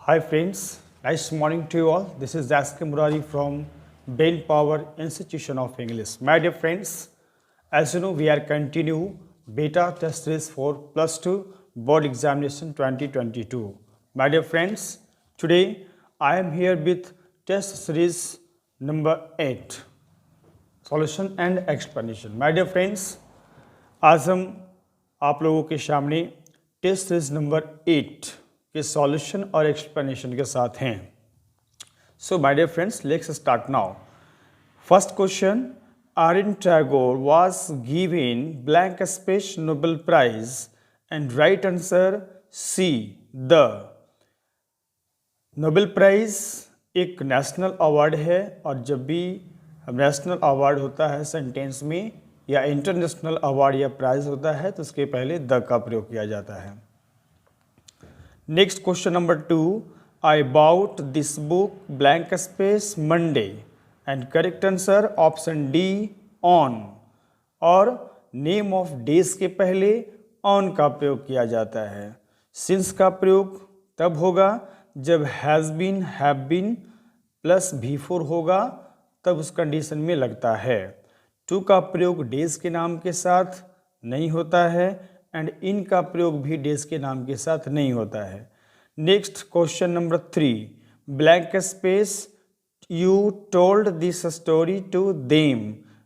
Hi friends, nice morning to you all. This is Jaske Murari from Brain Power Institution of English. My dear friends, as you know, we are continue beta test series for plus 2 board examination 2022. My dear friends, today I am here with test series number 8, solution and explanation. My dear friends, आज हम आप लोगों के सामने test series number 8 के solution और explanation के साथ हैं. So my dear friends, let's start now. First question, Aryan Tagore was given blank space Nobel prize and right answer C. The Nobel prize एक नेशनल अवार्ड है और जब भी नेशनल अवार्ड होता है सेंटेंस में या इंटरनेशनल अवार्ड या प्राइज होता है तो उसके पहले द का प्रयोग किया जाता है. Next question number 2, I bought this book blank space Monday and correct answer option D on. और नेम ऑफ डेज के पहले ऑन का प्रयोग किया जाता है. सिंस का प्रयोग तब होगा जब has been, have been plus before होगा, तब उस कंडीशन में लगता है. टू का प्रयोग डेज के नाम के साथ नहीं होता है एंड इन का प्रयोग भी डेज के नाम के साथ नहीं होता है. Next question number 3, blank space you told this story to them.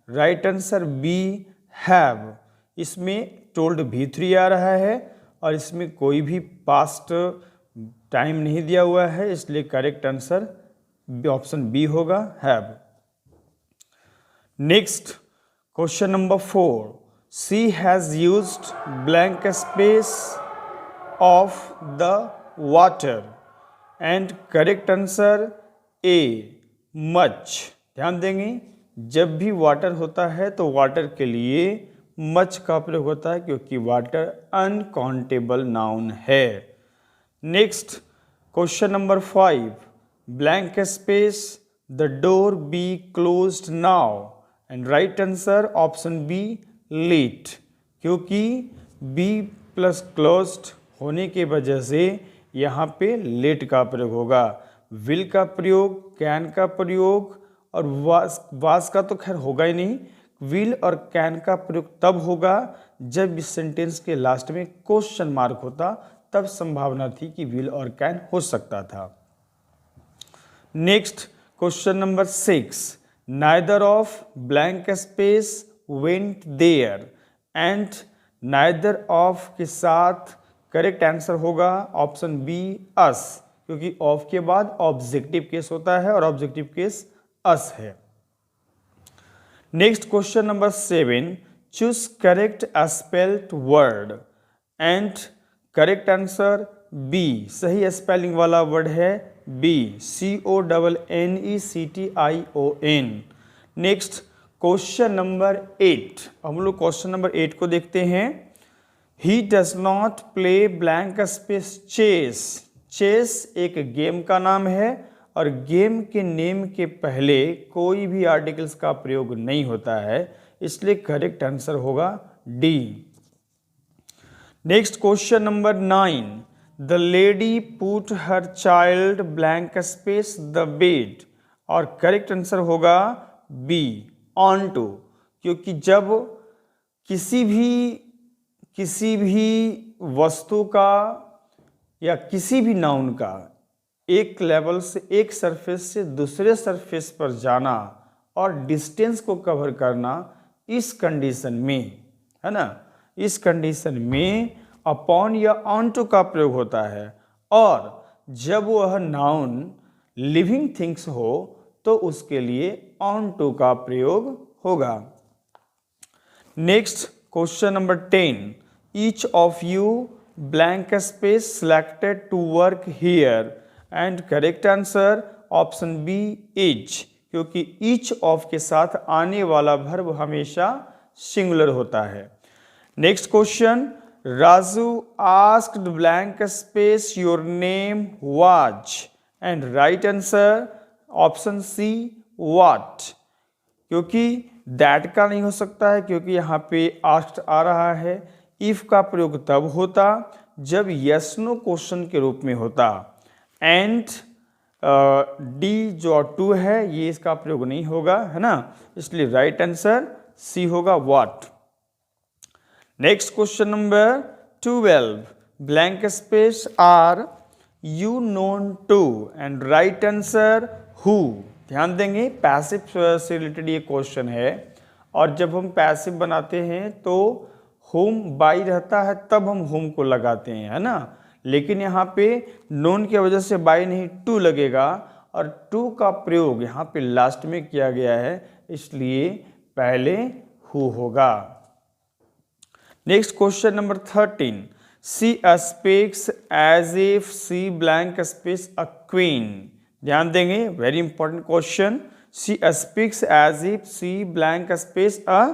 Right answer B have. इसमें टोल्ड भी 3 आ रहा है और इसमें कोई भी पास्ट टाइम नहीं दिया हुआ है, इसलिए करेक्ट आंसर ऑप्शन बी होगा, have. Next question number 4, she has used blank space of the water and correct answer a much. ध्यान देंगे, जब भी वाटर होता है तो वाटर के लिए मच का प्रयोग होता है क्योंकि वाटर अनकाउंटेबल नाउन है. Next question number 5, blank space the door be closed now and right answer option B let. क्योंकि बी प्लस क्लोज्ड होने के वजह से यहाँ पे लेट का प्रयोग होगा. विल का प्रयोग, कैन का प्रयोग और वास का तो खैर होगा ही नहीं. विल और कैन का प्रयोग तब होगा जब इस सेंटेंस के लास्ट में क्वेश्चन मार्क होता, तब संभावना थी कि विल और कैन हो सकता था. Next question number 6, neither of blank space went there and neither of के साथ करेक्ट आंसर होगा ऑप्शन बी अस, क्योंकि ऑफ के बाद ऑब्जेक्टिव केस होता है और ऑब्जेक्टिव केस अस है. Next question number 7, choose correct spelled word and correct answer B. सही स्पेलिंग वाला वर्ड है B, CONNECTION. Next question number 8, हम लोग क्वेश्चन नंबर 8 को देखते हैं. He does not play blank space chess. Chess एक गेम का नाम है और गेम के नेम के पहले कोई भी आर्टिकल्स का प्रयोग नहीं होता है, इसलिए करेक्ट आंसर होगा D. Next question number 9, the lady put her child blank space the bed और करेक्ट आंसर होगा बी ऑन टू. क्योंकि जब किसी भी वस्तु का या किसी भी नाउन का एक लेवल से, एक सरफेस से दूसरे सरफेस पर जाना और डिस्टेंस को कवर करना, इस कंडीशन में, है ना, इस कंडीशन में अपॉन या ऑन टू का प्रयोग होता है. और जब वह नाउन लिविंग थिंग्स हो तो उसके लिए ऑन टू का प्रयोग होगा. Next question number 10, each of you blank space selected to work here and correct answer option B each. क्योंकि ईच ऑफ के साथ आने वाला वर्ब हमेशा सिंगुलर होता है. Next question, Raju asked blank space your name was and right answer option C what. क्योंकि that का नहीं हो सकता है क्योंकि यहाँ पे आस्क्ड आ रहा है. इफ का प्रयोग तब होता जब यस नो क्वेश्चन के रूप में होता एंड डी जो 2 है ये इसका प्रयोग नहीं होगा, है ना, इसलिए राइट आंसर सी होगा what. Next question number 12, blank space are you known to and right answer who. ध्यान देंगे पैसिव से रिलेटेड ये क्वेश्चन है, और जब हम पैसिव बनाते हैं तो होम बाई रहता है तब हम होम को लगाते हैं, है ना, लेकिन यहाँ पे नोन की वजह से बाई नहीं टू लगेगा, और टू का प्रयोग यहाँ पे लास्ट में किया गया है, इसलिए पहले हु होगा। Next question number 13, she speaks as if she blank space a queen. ध्यान देंगे very important question, she speaks as if she blank space a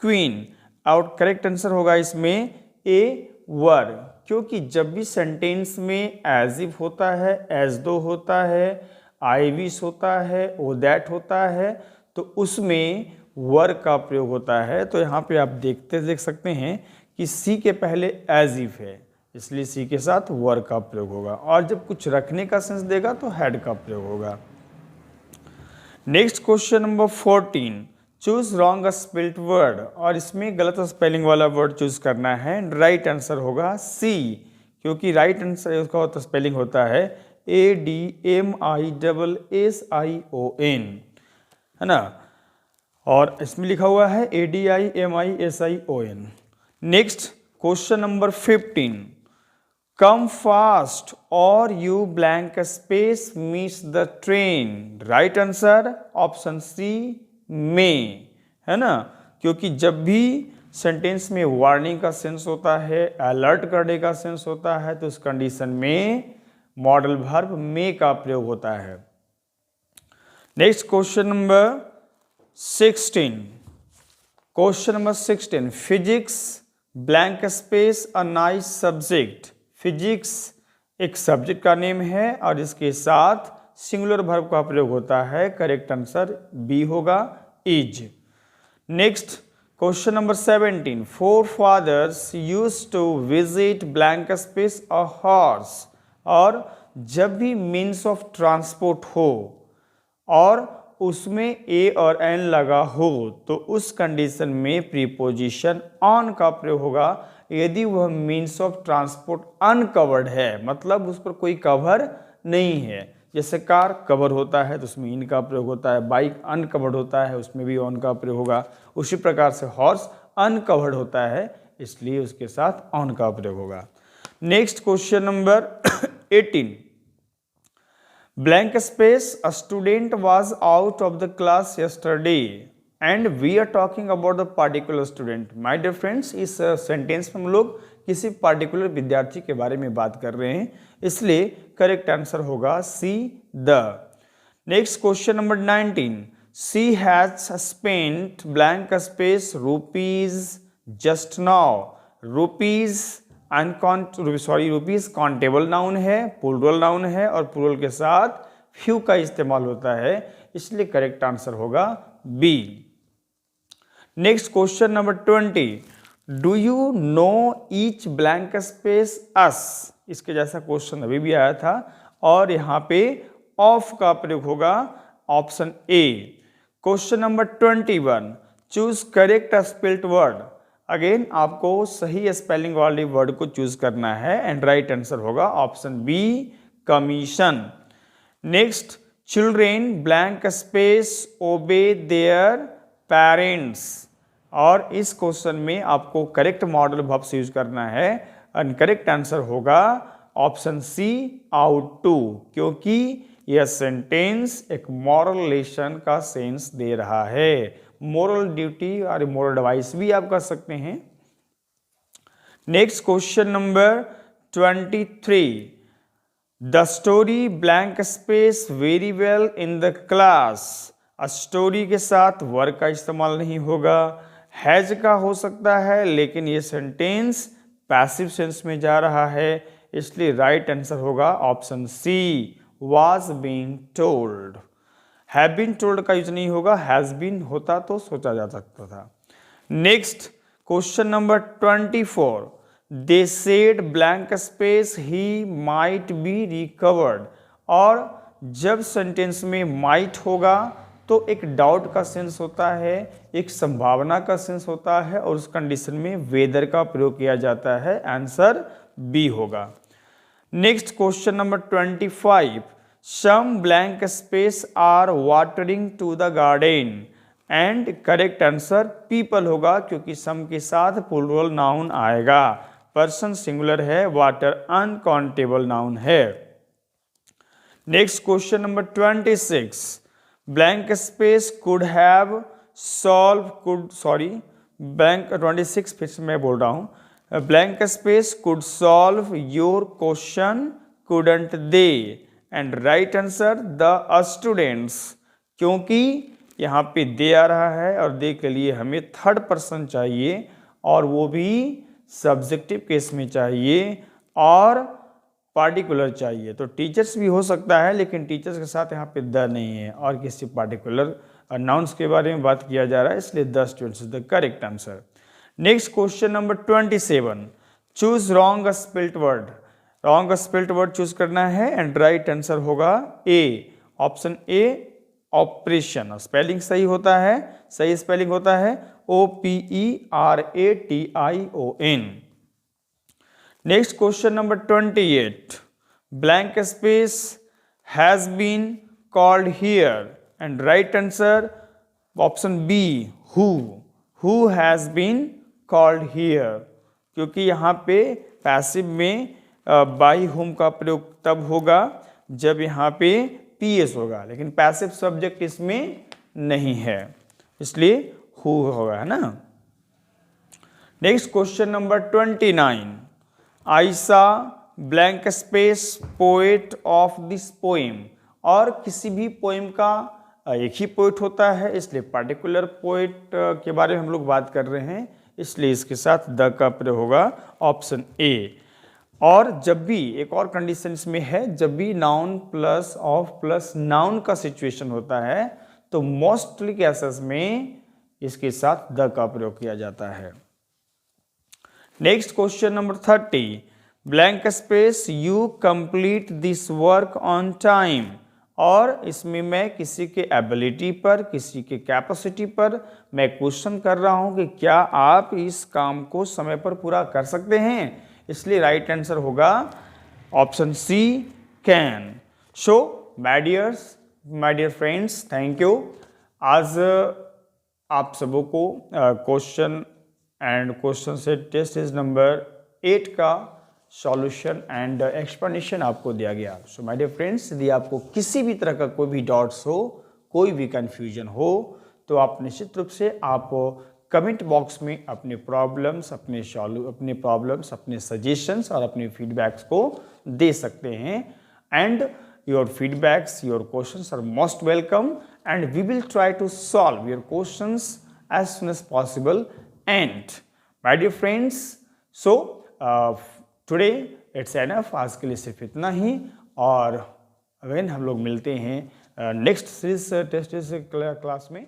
queen, और करेक्ट आंसर होगा इसमें ए वर, क्योंकि जब भी सेंटेंस में एज इफ होता है, एज दो होता है, आई विश होता है, ओ दैट होता है, तो उसमें वर का प्रयोग होता है। तो यहाँ पे आप देख सकते हैं कि सी के पहले एज इफ है, इसलिए सी के साथ वर का प्रयोग होगा, और जब कुछ रखने का सेंस देगा तो हैड का प्रयोग होगा। Next question number 14, choose wrong spelled word, और इसमें गलत स्पेलिंग वाला वर्ड चूज करना है, राइट आंसर होगा सी, क्योंकि राइट आंसर उसका स्पेलिंग होता है ADMISSION, है ना, और इसमें लिखा हुआ है ADIMISION। Next question number 15, come fast or you blank space miss the train, right answer option C में, है ना, क्योंकि जब भी सेंटेंस में वार्निंग का सेंस होता है, अलर्ट करने का सेंस होता है, तो उस कंडीशन में मॉडल वर्ब में का प्रयोग होता है। Next question number 16, question number 16, physics blank space a nice subject. Physics एक सब्जेक्ट का नेम है और इसके साथ सिंगुलर वर्ब का प्रयोग होता है, करेक्ट आंसर बी होगा is. Next question number 17, forefathers used to visit blank space a horse, और जब भी मीन्स ऑफ ट्रांसपोर्ट हो और उसमें ए और एन लगा हो तो उस कंडीशन में प्रीपोजिशन ऑन का प्रयोग होगा। यदि वह मीन्स ऑफ ट्रांसपोर्ट अनकवर्ड है, मतलब उस पर कोई कवर नहीं है, जैसे कार कवर होता है तो उसमें इन का प्रयोग होता है, बाइक अनकवर्ड होता है उसमें भी ऑन का प्रयोग होगा, उसी प्रकार से हॉर्स अनकवर्ड होता है इसलिए उसके साथ ऑन का प्रयोग होगा। Next question number 18, blank space, a student was out of the class yesterday and we are talking about the particular student। my dear friends, इस सेंटेंस में हम लोग किसी पार्टिकुलर विद्यार्थी के बारे में बात कर रहे हैं, इसलिए करेक्ट आंसर होगा see the. Next question number 19, she has spent blank space rupees just now। rupees rupees countable noun है, प्लूरल नाउन है और प्लूरल के साथ फ्यू का इस्तेमाल होता है, इसलिए करेक्ट आंसर होगा B. Next question number 20, do you know each blank space us. इसके जैसा क्वेश्चन अभी भी आया था और यहाँ पे ऑफ का प्रयोग होगा, option A. Question number 21, choose correct spelled word. Again आपको सही स्पेलिंग वाली वर्ड को चूज करना है एंड राइट आंसर होगा option B, commission. Next, children blank space obey their parents, और इस क्वेश्चन में आपको करेक्ट मॉडल वर्ब से यूज करना है एंड करेक्ट आंसर होगा ऑप्शन सी, आउट टू, क्योंकि यह सेंटेंस एक मॉरल लेसन का सेंस दे रहा है। मोरल ड्यूटी और मोरल एडवाइस भी आप कर सकते हैं। Next question number 23, the story blank space very well in the class. Story के साथ वर्ब का इस्तेमाल नहीं होगा, हैज का हो सकता है, लेकिन ये सेंटेंस पैसिव सेंस में जा रहा है, इसलिए राइट आंसर होगा option C, was being told. Have been told का यूज नहीं होगा, हैज बीन होता तो सोचा जा सकता था। Next question number 24, they said blank space he might be recovered, और जब सेंटेंस में माइट होगा तो एक डाउट का सेंस होता है, एक संभावना का सेंस होता है और उस कंडीशन में वेदर का प्रयोग किया जाता है। आंसर बी होगा। Next question number 25, some blank space are watering to the garden and correct answer people होगा, क्योंकि सम के साथ प्लूरल नाउन आएगा। पर्सन सिंगुलर है, वाटर अनकाउंटेबल नाउन है। Next question number 26, blank space could have solve blank 26 फिर से मैं बोल रहा हूं, blank space could solve your question couldn't they and right answer the students, क्योंकि यहाँ पे दे आ रहा है और दे के लिए हमें थर्ड पर्सन चाहिए और वो भी सब्जेक्टिव केस में चाहिए और पार्टिकुलर चाहिए। तो टीचर्स भी हो सकता है, लेकिन टीचर्स के साथ यहाँ पे द नहीं है और किसी पार्टिकुलर नाउन्स के बारे में बात किया जा रहा है, इसलिए the students is the correct answer. Next question number 27, choose wrong spelt word. Wrong spelt word choose करना है एंड राइट आंसर होगा A, option A operation. Spelling सही होता है, सही स्पेलिंग होता है OPERATION। Next question number 28, blank space has been called here and right answer option B who has been called here, क्योंकि यहाँ पे पैसिव में बाई हुम का प्रयोग तब होगा जब यहाँ पे PS होगा, लेकिन पैसिव सब्जेक्ट इसमें नहीं है, इसलिए हु होगा, है ना। Next question number 29, Ayesha blank space poet of this poem. और किसी भी पोएम का एक ही पोएट होता है, इसलिए पर्टिकुलर पोएट के बारे में हम लोग बात कर रहे हैं, इसलिए इसके साथ द का प्रयोग होगा, ऑप्शन ए। और जब भी एक और कंडीशन इसमें है, जब भी noun plus of plus noun का सिचुएशन होता है तो मोस्टली केसेस में इसके साथ द का प्रयोग किया जाता है। Next question number 30, blank space you complete this work on time. और इसमें मैं किसी के एबिलिटी पर, किसी के कैपेसिटी पर मैं क्वेश्चन कर रहा हूं कि क्या आप इस काम को समय पर पूरा कर सकते हैं, इसलिए राइट आंसर होगा option C can. So my dear friends, thank you. आज आप सबों को क्वेश्चन एंड क्वेश्चन से टेस्ट इज नंबर 8 का सॉल्यूशन एंड एक्सप्लेनेशन आपको दिया गया। सो माय डियर फ्रेंड्स, यदि आपको किसी भी तरह का कोई भी डाउट्स हो, कोई भी कंफ्यूजन हो, तो आप निश्चित रूप से आप कमेंट बॉक्स में अपने प्रॉब्लम्स, अपने सजेशंस और अपने फीडबैक्स को दे सकते हैं। And your feedbacks, your questions are most welcome and we will try to solve your questions as soon as possible. And my dear friends, so today it's enough. आज के लिए सिर्फ इतना ही, और अगेन हम लोग मिलते हैं नेक्स्ट सीरीज टेस्ट क्लास में।